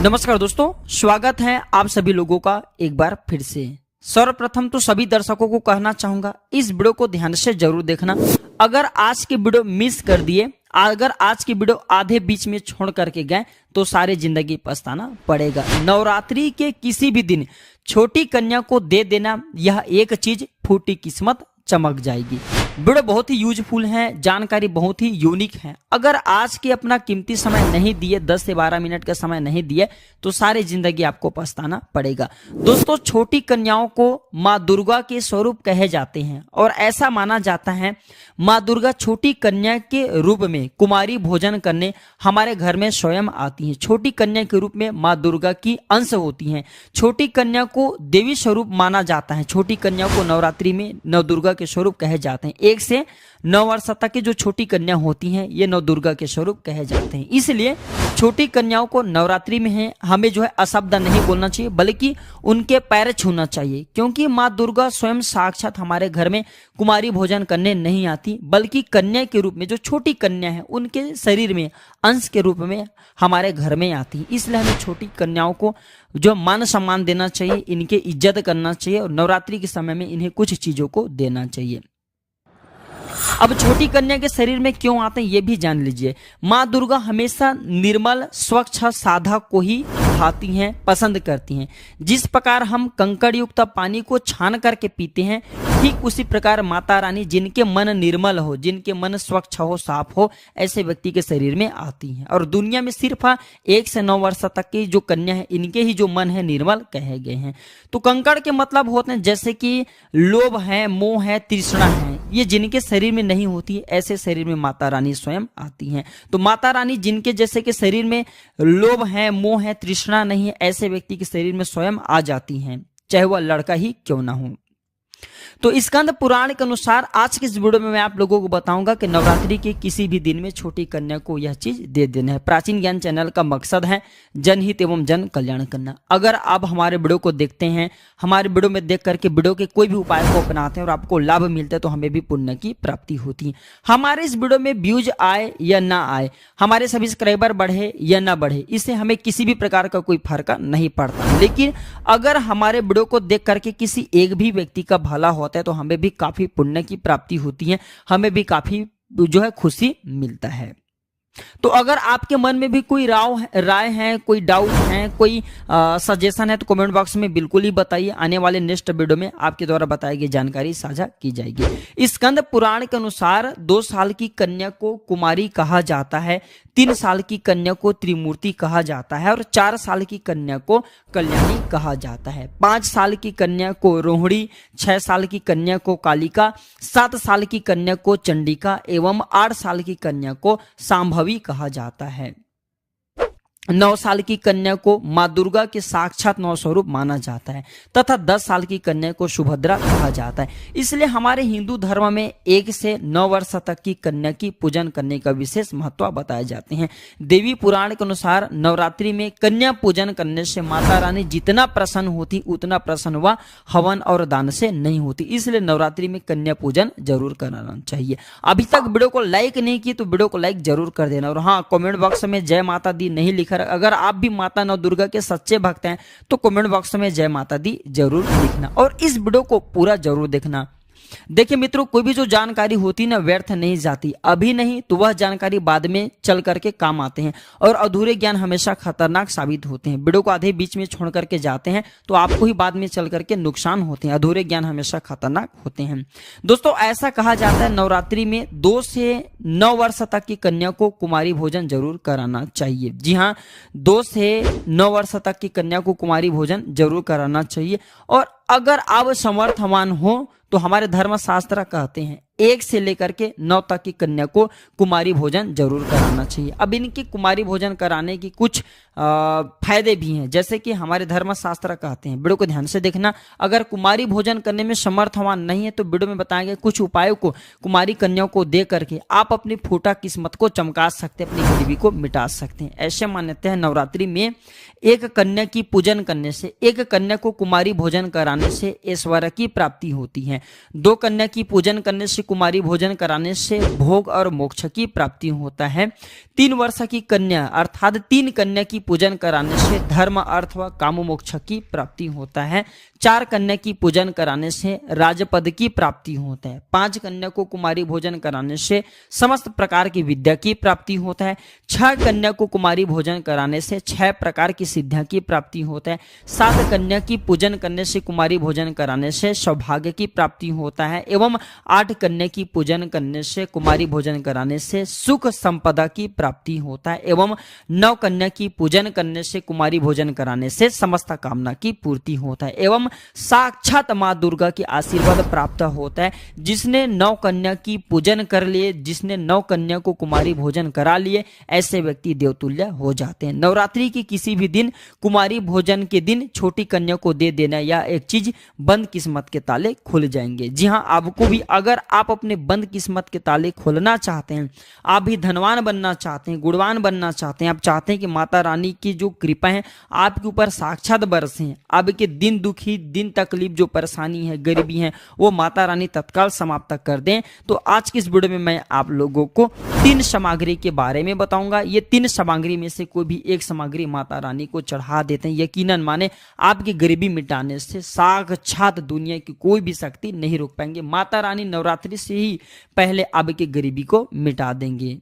नमस्कार दोस्तों, स्वागत है आप सभी लोगों का एक बार फिर से। सर्वप्रथम तो सभी दर्शकों को कहना चाहूंगा, इस वीडियो को ध्यान से जरूर देखना। अगर आज की वीडियो मिस कर दिए, अगर आज की वीडियो आधे बीच में छोड़ करके गए तो सारी जिंदगी पछताना पड़ेगा। नवरात्रि के किसी भी दिन छोटी कन्या को दे देना, यह एक चीज फूटी किस्मत चमक जाएगी। वीडियो बहुत ही यूजफुल है, जानकारी बहुत ही यूनिक है। अगर आज के अपना कीमती समय नहीं दिए, 10 से 12 मिनट का समय नहीं दिए तो सारी जिंदगी आपको पछताना पड़ेगा। दोस्तों, छोटी कन्याओं को माँ दुर्गा के स्वरूप कहे जाते हैं और ऐसा माना जाता है माँ दुर्गा छोटी कन्या के रूप में कुमारी भोजन करने हमारे घर में स्वयं आती हैं। छोटी कन्या के रूप में माँ दुर्गा की अंश होती हैं। छोटी कन्या को देवी स्वरूप माना जाता है। छोटी कन्या को नवरात्रि में नव दुर्गा के स्वरूप कहे जाते हैं। 1 से 9 वर्ष तक की जो छोटी कन्या होती हैं, ये नव दुर्गा के स्वरूप कहे जाते हैं। इसलिए छोटी कन्याओं को नवरात्रि में है हमें जो है अशब्द नहीं बोलना चाहिए, बल्कि उनके पैर छूना चाहिए, क्योंकि माँ दुर्गा स्वयं साक्षात हमारे घर में कुमारी भोजन करने नहीं आती, बल्कि कन्या के रूप में, जो छोटी कन्या है उनके शरीर में अंश के रूप में हमारे घर में आती है। इसलिए हमें छोटी कन्याओं को जो मान सम्मान देना चाहिए, इनके इज्जत करना चाहिए और नवरात्रि के समय में इन्हें कुछ चीजों को देना चाहिए। अब छोटी कन्या के शरीर में क्यों आते हैं ये भी जान लीजिए। माँ दुर्गा हमेशा निर्मल स्वच्छ साधा को ही खाती हैं, पसंद करती हैं। जिस प्रकार हम कंकड़ युक्त पानी को छान करके पीते हैं, ठीक उसी प्रकार माता रानी जिनके मन निर्मल हो, जिनके मन स्वच्छ हो, साफ हो, ऐसे व्यक्ति के शरीर में आती हैं। और दुनिया में सिर्फ 1 से 9 वर्ष तक की जो कन्या है, इनके ही जो मन है निर्मल कहे गए हैं। तो कंकड़ के मतलब होते हैं जैसे कि लोभ है, मोह है, तृष्णा है, ये जिनके शरीर में नहीं होती, ऐसे शरीर में माता रानी स्वयं आती हैं। तो माता रानी जिनके जैसे के शरीर में लोभ है, मोह है, तृष्णा नहीं है, ऐसे व्यक्ति के शरीर में स्वयं आ जाती हैं, चाहे वह लड़का ही क्यों ना हो। तो स्कंद पुराण के अनुसार आज के इस वीडियो में मैं आप लोगों को बताऊंगा कि नवरात्रि के किसी भी दिन में छोटी कन्या को यह चीज दे देना है। प्राचीन ज्ञान चैनल का मकसद है जनहित एवं जन कल्याण करना। अगर आप हमारे वीडियो को देखते हैं, हमारे वीडियो में देख करके वीडियो के कोई भी उपाय को अपनाते हैं और आपको लाभ मिलता है, तो हमें भी पुण्य की प्राप्ति होती है। हमारे इस वीडियो में व्यूज आए या ना आए, हमारे सब्सक्राइबर बढ़े या ना बढ़े, इससे हमें किसी भी प्रकार का कोई फर्क नहीं पड़ता। लेकिन अगर हमारे वीडियो को देख करके किसी एक भी व्यक्ति का भला होता है तो हमें भी काफी पुण्य की प्राप्ति होती है, हमें भी काफी जो है खुशी मिलता है। तो अगर आपके मन में भी कोई राय है, कोई डाउट है, कोई सजेशन है, तो कमेंट बॉक्स में बिल्कुल ही बताइए। आने वाले नेक्स्ट वीडियो में आपके द्वारा बताई गई जानकारी साझा की जाएगी। स्कंद पुराण के अनुसार 2 साल की कन्या को कुमारी कहा जाता है, 3 साल की कन्या को त्रिमूर्ति कहा जाता है और 4 साल की कन्या को कल्याणी कहा जाता है। 5 साल की कन्या को रोहिणी, 6 साल की कन्या को कालिका, 7 साल की कन्या को चंडिका एवं 8 साल की कन्या को सांभवी कहा जाता है। 9 साल की कन्या को माँ दुर्गा के साक्षात 9 स्वरूप माना जाता है तथा 10 साल की कन्या को सुभद्रा कहा जाता है। इसलिए हमारे हिंदू धर्म में 1 से 9 वर्ष तक की कन्या की पूजन करने का विशेष महत्व बताए जाते हैं। देवी पुराण के अनुसार नवरात्रि में कन्या पूजन करने से माता रानी जितना प्रसन्न होती, उतना प्रसन्न वह हवन और दान से नहीं होती। इसलिए नवरात्रि में कन्या पूजन जरूर कराना चाहिए। अभी तक वीडियो को लाइक नहीं की तो वीडियो को लाइक जरूर कर देना। और हाँ, कमेंट बॉक्स में जय माता दी नहीं लिखा, अगर आप भी माता नव दुर्गा के सच्चे भक्त हैं तो कमेंट बॉक्स में जय माता दी जरूर लिखना और इस वीडियो को पूरा जरूर देखना। देखिए मित्रों, कोई भी जो जानकारी होती है ना, व्यर्थ नहीं जाती। अभी नहीं तो वह जानकारी बाद में चल करके काम आते हैं और अधूरे ज्ञान हमेशा खतरनाक साबित होते हैं। वीडियो को आधे बीच में छोड़ करके जाते हैं तो आपको ही बाद में चल करके नुकसान होते हैं। अधूरे ज्ञान हमेशा खतरनाक होते हैं। दोस्तों, ऐसा कहा जाता है नवरात्रि में 2 से 9 वर्ष तक की कन्या को कुमारी भोजन जरूर कराना चाहिए। जी हाँ, 2 से 9 वर्ष तक की कन्या को कुमारी भोजन जरूर कराना चाहिए। और अगर आप समर्थवान हो तो हमारे धर्मशास्त्र कहते हैं 1 से लेकर के 9 तक की कन्या को कुमारी भोजन जरूर कराना चाहिए। अब इनकी कुमारी भोजन कराने की कुछ फायदे भी हैं, जैसे कि हमारे धर्मशास्त्र कहते हैं, वीडियो को ध्यान से देखना। अगर कुमारी भोजन करने में समर्थवान नहीं है तो वीडियो में बताए गए कुछ उपायों को कुमारी कन्याओं को दे करके आप अपनी फूटा किस्मत को चमका सकते हैं, अपनी गरीबी को मिटा सकते हैं। ऐसे मान्यता है नवरात्रि में एक कन्या की पूजन करने से, एक कन्या को कुमारी भोजन कराने से ऐश्वर्य की प्राप्ति होती है। 2 कन्या की पूजन करने से कुमारी भोजन कराने से भोग और मोक्ष की प्राप्ति होता है। 3 वर्ष की कन्या अर्थात 3 कन्या की पूजन कराने से धर्म अर्थ व काम मोक्ष की प्राप्ति होता है। 4 कन्या की पूजन कराने से राजपद की प्राप्ति होता है। 5 कन्या को कुमारी भोजन कराने से समस्त प्रकार की विद्या की प्राप्ति होता है। 6 कन्या को कुमारी भोजन कराने से 6 प्रकार की सिद्धियां की प्राप्ति होता है। 7 कन्या की पूजन करने से कुमारी भोजन कराने से सौभाग्य की प्राप्ति होता है एवं 8 कन्या की पूजन करने से कुमारी भोजन कराने से सुख संपदा की प्राप्ति होता है एवं 9 कन्या की पूजन करने से कुमारी भोजन कराने से समस्त कामना की पूर्ति होता है एवं साक्षात माँ दुर्गा की आशीर्वाद प्राप्त होता है। जिसने 9 कन्या की पूजन कर लिए, जिसने 9 कन्या को कुमारी भोजन करा लिए, ऐसे व्यक्ति देवतुल्य हो जाते हैं। नवरात्रि की किसी भी दिन कुमारी भोजन के दिन छोटी कन्या को दे देना या एक चीज बंद किस्मत के ताले खुल जाएंगे। जी हाँ, आपको भी अगर आप अपने बंद किस्मत के ताले खोलना चाहते हैं, आप भी धनवान बनना चाहते हैं, गुणवान बनना चाहते हैं, आप चाहते हैं कि माता रानी की जो कृपा है आपके ऊपर साक्षात बरसे, आपके दिन दुखी, दिन तकलीफ, जो परेशानी है, गरीबी है, वो माता रानी तत्काल समाप्त कर दें, तो आज की इस वीडियो में मैं आप लोगों को 3 सामग्री के बारे में बताऊंगा। ये 3 सामग्री में से कोई भी एक सामग्री माता रानी को चढ़ा देते हैं, यकीनन माने आपकी गरीबी मिटाने से साक्षात दुनिया की कोई भी शक्ति नहीं रोक पाएंगे। माता रानी नवरात्रि से ही पहले आपकी गरीबी को मिटा देंगे।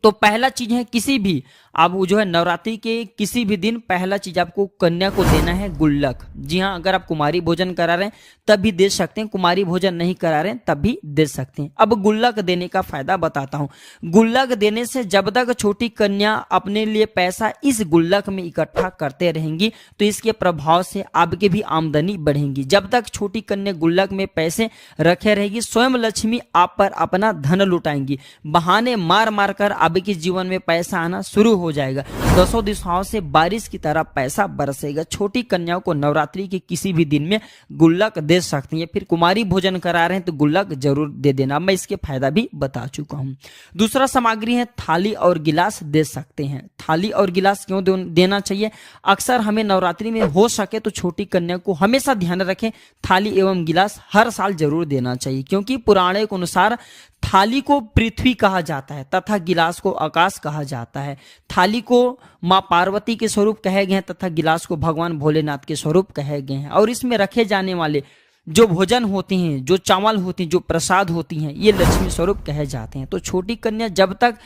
तो पहला चीज है, किसी भी आप जो है नवरात्रि के किसी भी दिन पहला चीज आपको कन्या को देना है गुल्लक। जी हाँ, अगर आप कुमारी भोजन करा रहे हैं तब भी दे सकते हैं, कुमारी भोजन नहीं करा रहे हैं तब भी दे सकते हैं। अब गुल्लक देने का फायदा बताता हूँ। गुल्लक देने से जब तक छोटी कन्या अपने लिए पैसा इस गुल्लक में इकट्ठा करते रहेंगी तो इसके प्रभाव से आपकी भी आमदनी बढ़ेगी। जब तक छोटी कन्या गुल्लक में पैसे रखे रहेगी, स्वयं लक्ष्मी आप पर अपना धन लुटाएंगी। बहाने मार मार कर आपके जीवन में पैसा आना शुरू हो जाएगा। 10 दिशाओं से बारिश की तरह पैसा बरसेगा। छोटी कन्याओं को नवरात्रि के किसी भी दिन में गुल्लक दे सकते हैं। फिर कुमारी भोजन करा रहे हैं तो गुल्लक जरूर दे देना, मैं इसके फायदा भी बता चुका हूं। दूसरा सामग्री है थाली और गिलास दे सकते हैं। थाली और गिलास क्यों देना चाहिए? अक्सर हमें नवरात्रि में हो सके तो छोटी कन्या को हमेशा ध्यान रखें, थाली एवं गिलास हर साल जरूर देना चाहिए, क्योंकि पुराणे के अनुसार थाली को पृथ्वी कहा जाता है तथा गिलास को आकाश कहा जाता है। थाली को मां पार्वती के स्वरूप कहे गए हैं तथा गिलास को भगवान भोलेनाथ के स्वरूप कहे गए हैं। और इसमें रखे जाने वाले जो भोजन होते हैं, जो चावल होती हैं, जो प्रसाद होती हैं, ये लक्ष्मी स्वरूप कहे जाते हैं। तो छोटी कन्या जब तक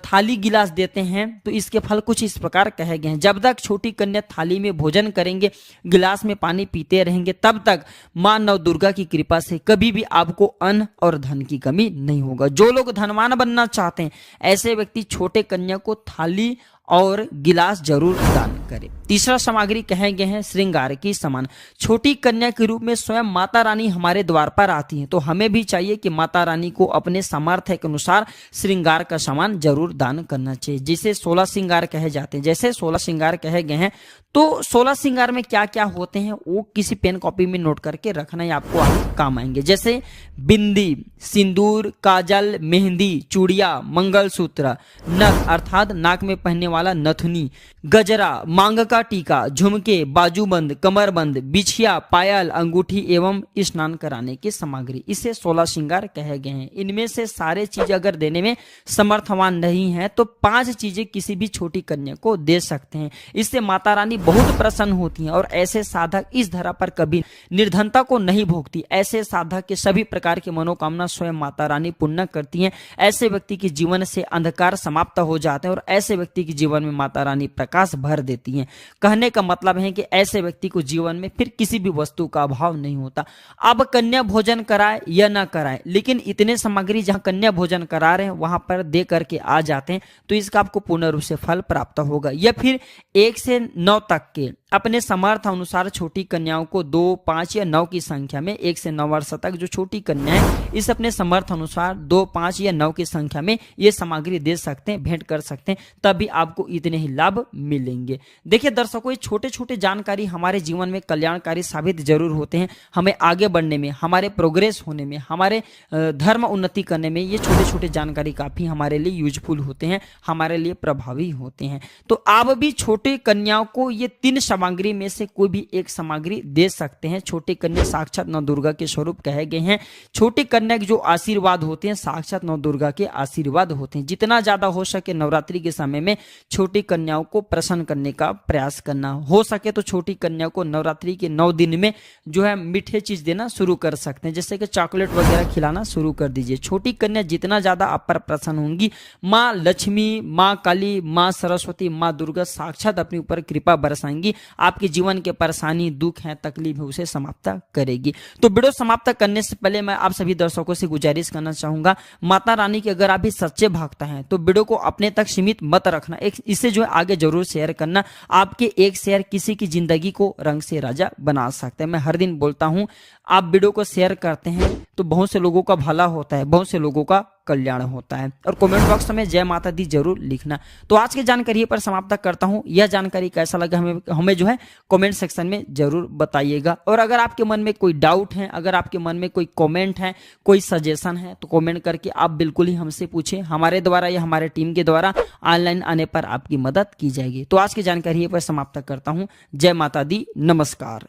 थाली गिलास देते हैं तो इसके फल कुछ इस प्रकार कहे गए हैं। जब तक छोटी कन्या थाली में भोजन करेंगे, गिलास में पानी पीते रहेंगे, तब तक मां नव दुर्गा की कृपा से कभी भी आपको अन्न और धन की कमी नहीं होगा। जो लोग धनवान बनना चाहते हैं ऐसे व्यक्ति छोटे कन्या को थाली और गिलास जरूर दान करें। तीसरा सामग्री कहे गए हैं श्रृंगार की सामान। छोटी कन्या के रूप में स्वयं माता रानी हमारे द्वार पर आती हैं, तो हमें भी चाहिए कि माता रानी को अपने सामर्थ्य के अनुसार श्रृंगार का सामान जरूर दान करना चाहिए। जिसे 16 श्रृंगार कहे जाते हैं, जैसे 16 श्रृंगार कहे गए हैं, तो 16 श्रृंगार में क्या क्या होते हैं वो किसी पेन कॉपी में नोट करके रखना है, आपको आगे काम आएंगे। जैसे बिंदी, सिंदूर, काजल, मेहंदी, चूड़िया, मंगलसूत्र, नथ अर्थात नाक में पहनने वाला नथुनी, गजरा, मांग का टीका, झुमके, बाजूबंद, कमरबंद, बिछिया, पायल, अंगूठी एवं स्नान कराने की सामग्री, इसे 16 श्रृंगार कहे गए हैं। इनमें से सारे चीज अगर देने में समर्थवान नहीं है तो 5 चीजें किसी भी छोटी कन्या को दे सकते हैं। इससे माता रानी बहुत प्रसन्न होती हैं और ऐसे साधक इस धरा पर कभी निर्धनता को नहीं भोगती। ऐसे साधक के सभी प्रकार की मनोकामना स्वयं माता रानी पूर्ण करती हैं। ऐसे व्यक्ति के जीवन से अंधकार समाप्त हो जाते हैं और ऐसे व्यक्ति के जीवन में माता रानी प्रकाश भर देती हैं। कहने का मतलब है कि ऐसे व्यक्ति को जीवन में फिर किसी भी वस्तु का अभाव नहीं होता। अब कन्या भोजन कराए या ना कराए, लेकिन इतने सामग्री जहां कन्या भोजन करा रहे हैं वहां पर दे करके आ जाते हैं तो इसका आपको पूर्ण रूप से फल प्राप्त होगा। या फिर 1 से 9 तक के अपने समर्थ अनुसार छोटी कन्याओं को 2, 5 या 9 की संख्या में 1 से 9 वर्ष तक जो छोटी कन्या है इस अपने समर्थ अनुसार 2, 5 या 9 की संख्या में ये सामग्री दे सकते हैं, भेंट कर सकते हैं, तभी आपको आपको इतने ही लाभ मिलेंगे। देखिए दर्शकों, ये छोटे छोटे जानकारी हमारे जीवन में कल्याणकारी साबित जरूर होते हैं। हमें आगे बढ़ने में, हमारे प्रोग्रेस होने में, हमारे धर्म उन्नति करने में ये छोटे छोटे जानकारी काफी हमारे लिए यूजफुल होते हैं, हमारे लिए प्रभावी होते हैं। तो आप भी छोटे कन्याओं को ये 3 सामग्री में से कोई भी एक सामग्री दे सकते हैं। छोटी कन्या साक्षात नौ दुर्गा के स्वरूप कहे गए हैं। छोटी कन्या के जो आशीर्वाद होते हैं साक्षात नौ दुर्गा के आशीर्वाद होते हैं। जितना ज्यादा हो सके नवरात्रि के समय में छोटी कन्याओं को प्रसन्न करने का प्रयास करना। हो सके तो छोटी कन्या को नवरात्रि के 9 दिन में जो है मीठे चीज देना शुरू कर सकते हैं, जैसे कि चॉकलेट वगैरह खिलाना शुरू कर दीजिए। छोटी कन्या जितना ज्यादा आप पर प्रसन्न होंगी, माँ लक्ष्मी, माँ काली, माँ सरस्वती, माँ दुर्गा साक्षात अपने ऊपर कृपा बरसाएंगी। आपके जीवन के परेशानी, दुख है, तकलीफ है, उसे समाप्त करेगी। तो वीडियो समाप्त करने से पहले मैं आप सभी दर्शकों से गुजारिश करना चाहूंगा, माता रानी के अगर आप भी सच्चे भक्त हैं तो वीडियो को अपने तक सीमित मत रखना, इसे जो है आगे जरूर शेयर करना। आपके एक शेयर किसी की जिंदगी को रंग से राजा बना सकते हैं। मैं हर दिन बोलता हूं, आप वीडियो को शेयर करते हैं तो बहुत से लोगों का भला होता है, बहुत से लोगों का कल्याण होता है। और कमेंट बॉक्स में जय माता दी जरूर लिखना। तो आज की जानकारी पर समाप्त करता हूं। यह जानकारी कैसा लगा हमें जो है कमेंट सेक्शन में जरूर बताइएगा। और अगर आपके मन में कोई डाउट है, अगर आपके मन में कोई कमेंट है, कोई सजेशन है, तो कमेंट करके आप बिल्कुल ही हमसे पूछें। हमारे द्वारा या हमारे टीम के द्वारा ऑनलाइन आने पर आपकी मदद की जाएगी। तो आज की जानकारी पर समाप्त करता हूं। जय माता दी, नमस्कार।